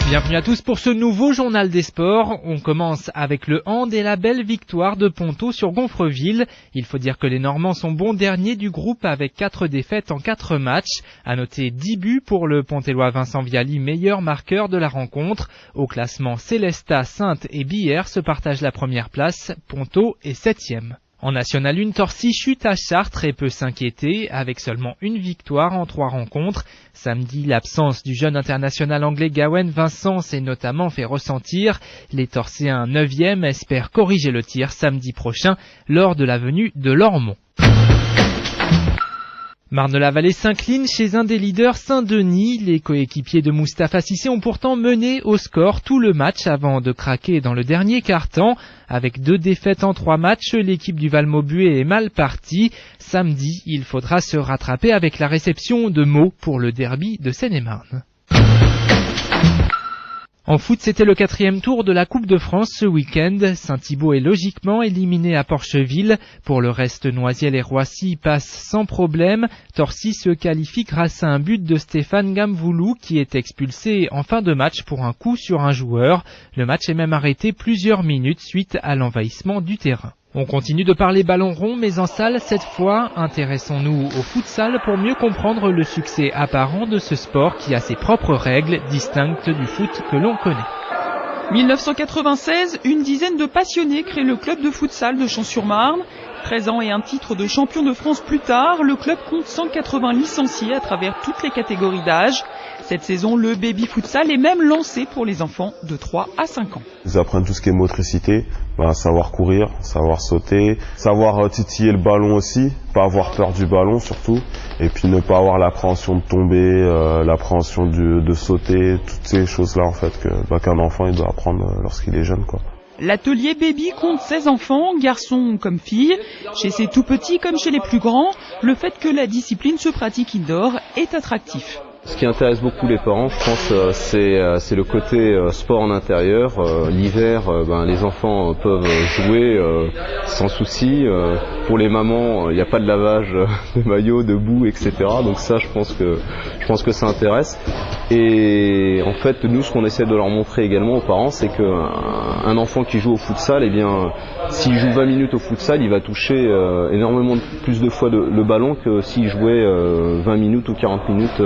Bienvenue à tous pour ce nouveau journal des sports. On commence avec le hand et la belle victoire de Ponto sur Gonfreville. Il faut dire que les Normands sont bons derniers du groupe avec 4 défaites en 4 matchs. À noter 10 buts pour le Pontellois Vincent Viali, meilleur marqueur de la rencontre. Au classement, Célestat, Saintes et Billère se partagent la première place. Ponto est 7e. En National 1, Torcy chute à Chartres et peut s'inquiéter avec seulement une victoire en 3 rencontres. Samedi, l'absence du jeune international anglais Gawen Vincent s'est notamment fait ressentir. Les Torcéens 9e espèrent corriger le tir samedi prochain lors de la venue de Lormont. Marne-la-Vallée s'incline chez un des leaders Saint-Denis. Les coéquipiers de Moustapha Cissé ont pourtant mené au score tout le match avant de craquer dans le dernier quart-temps. Avec 2 défaites en 3 matchs, l'équipe du Val-Maubuée est mal partie. Samedi, il faudra se rattraper avec la réception de Meaux pour le derby de Seine-et-Marne. En foot, c'était le 4e tour de la Coupe de France ce week-end. Saint-Thibault est logiquement éliminé à Porcheville. Pour le reste, Noisiel et Roissy passent sans problème. Torcy se qualifie grâce à un but de Stéphane Gamvoulou qui est expulsé en fin de match pour un coup sur un joueur. Le match est même arrêté plusieurs minutes suite à l'envahissement du terrain. On continue de parler ballon rond, mais en salle cette fois. Intéressons-nous au futsal pour mieux comprendre le succès apparent de ce sport qui a ses propres règles distinctes du foot que l'on connaît. 1996, une dizaine de passionnés créent le club de futsal de Champs-sur-Marne. 13 ans et un titre de champion de France plus tard, le club compte 180 licenciés à travers toutes les catégories d'âge. Cette saison, le baby futsal est même lancé pour les enfants de 3 à 5 ans. Ils apprennent tout ce qui est motricité, savoir courir, savoir sauter, savoir titiller le ballon aussi, pas avoir peur du ballon surtout, et puis ne pas avoir l'appréhension de tomber, l'appréhension de sauter, toutes ces choses-là en fait qu'un enfant il doit apprendre lorsqu'il est jeune, quoi. L'atelier baby compte 16 enfants, garçons comme filles. Chez ces tout petits comme chez les plus grands, le fait que la discipline se pratique indoor est attractif. Ce qui intéresse beaucoup les parents, je pense, c'est le côté sport en intérieur. L'hiver, les enfants peuvent jouer sans souci. Pour les mamans, il n'y a pas de lavage de maillots, de boue, etc. Donc ça, je pense que ça intéresse. Et en fait, nous, ce qu'on essaie de leur montrer également aux parents, c'est qu'un enfant qui joue au futsal, eh bien, s'il joue 20 minutes au futsal, il va toucher énormément plus de fois le ballon que s'il jouait 20 minutes ou 40 minutes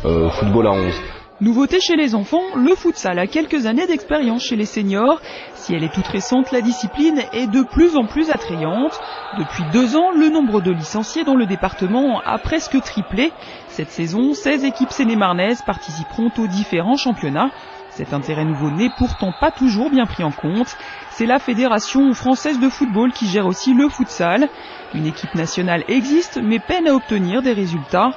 football à 11. Nouveauté chez les enfants, le futsal a quelques années d'expérience chez les seniors. Si elle est toute récente, la discipline est de plus en plus attrayante. Depuis 2 ans, le nombre de licenciés dans le département a presque triplé. Cette saison, 16 équipes sénémarnaises participeront aux différents championnats. Cet intérêt nouveau n'est pourtant pas toujours bien pris en compte. C'est la Fédération française de football qui gère aussi le futsal. Une équipe nationale existe, mais peine à obtenir des résultats.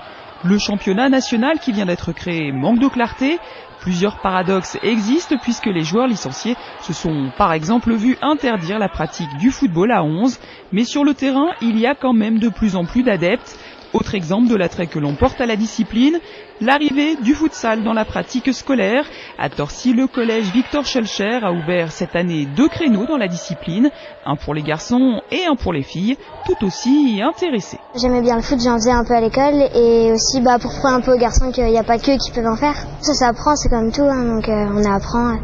Le championnat national qui vient d'être créé manque de clarté. Plusieurs paradoxes existent puisque les joueurs licenciés se sont par exemple vus interdire la pratique du football à 11. Mais sur le terrain, il y a quand même de plus en plus d'adeptes. Autre exemple de l'attrait que l'on porte à la discipline, l'arrivée du futsal dans la pratique scolaire. À Torcy, le collège Victor Schulcher a ouvert cette année 2 créneaux dans la discipline, un pour les garçons et un pour les filles, tout aussi intéressés. J'aimais bien le foot, j'en faisais un peu à l'école et aussi pour prouver un peu aux garçons qu'il n'y a pas qu'eux qui peuvent en faire. Ça s'apprend, c'est comme tout, donc on apprend.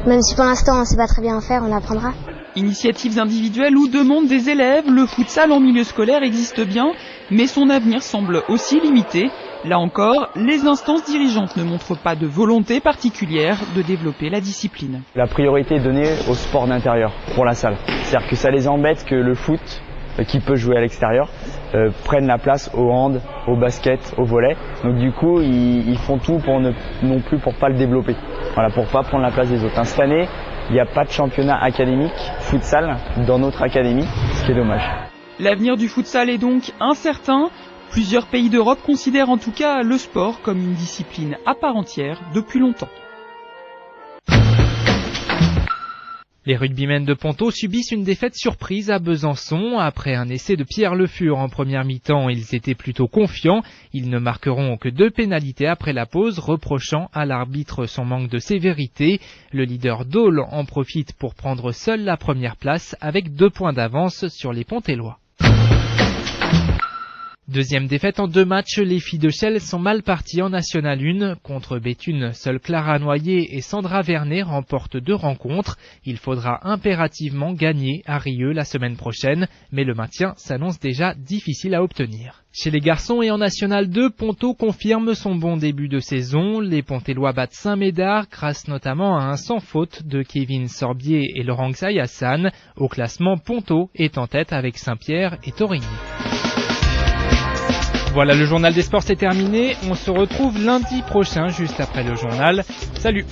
Même si pour l'instant on ne sait pas très bien en faire, on apprendra. Initiatives individuelles ou demandes des élèves, le futsal en milieu scolaire existe bien, mais son avenir semble aussi limité. Là encore, les instances dirigeantes ne montrent pas de volonté particulière de développer la discipline. La priorité est donnée au sport d'intérieur pour la salle. C'est-à-dire que ça les embête que le foot, qui peut jouer à l'extérieur, prenne la place au hand, au basket, au volley. Donc du coup, ils font tout pour pas le développer. Voilà, pour pas prendre la place des autres. Cette année, il n'y a pas de championnat académique futsal dans notre académie, ce qui est dommage. L'avenir du futsal est donc incertain. Plusieurs pays d'Europe considèrent en tout cas le sport comme une discipline à part entière depuis longtemps. Les rugbymen de Ponto subissent une défaite surprise à Besançon. Après un essai de Pierre Le Fur en première mi-temps, ils étaient plutôt confiants. Ils ne marqueront que 2 pénalités après la pause, reprochant à l'arbitre son manque de sévérité. Le leader Dole en profite pour prendre seul la première place avec 2 points d'avance sur les Pontellois. Deuxième défaite en 2 matchs, les filles de Chelles sont mal parties en National 1. Contre Béthune, seules Clara Noyer et Sandra Vernet remportent 2 rencontres. Il faudra impérativement gagner à Rieux la semaine prochaine, mais le maintien s'annonce déjà difficile à obtenir. Chez les garçons et en National 2, Ponto confirme son bon début de saison. Les Pontellois battent Saint-Médard grâce notamment à un sans faute de Kevin Sorbier et Laurent Xayassan. Au classement, Ponto est en tête avec Saint-Pierre et Torigny. Voilà, le journal des sports c'est terminé. On se retrouve lundi prochain juste après le journal. Salut!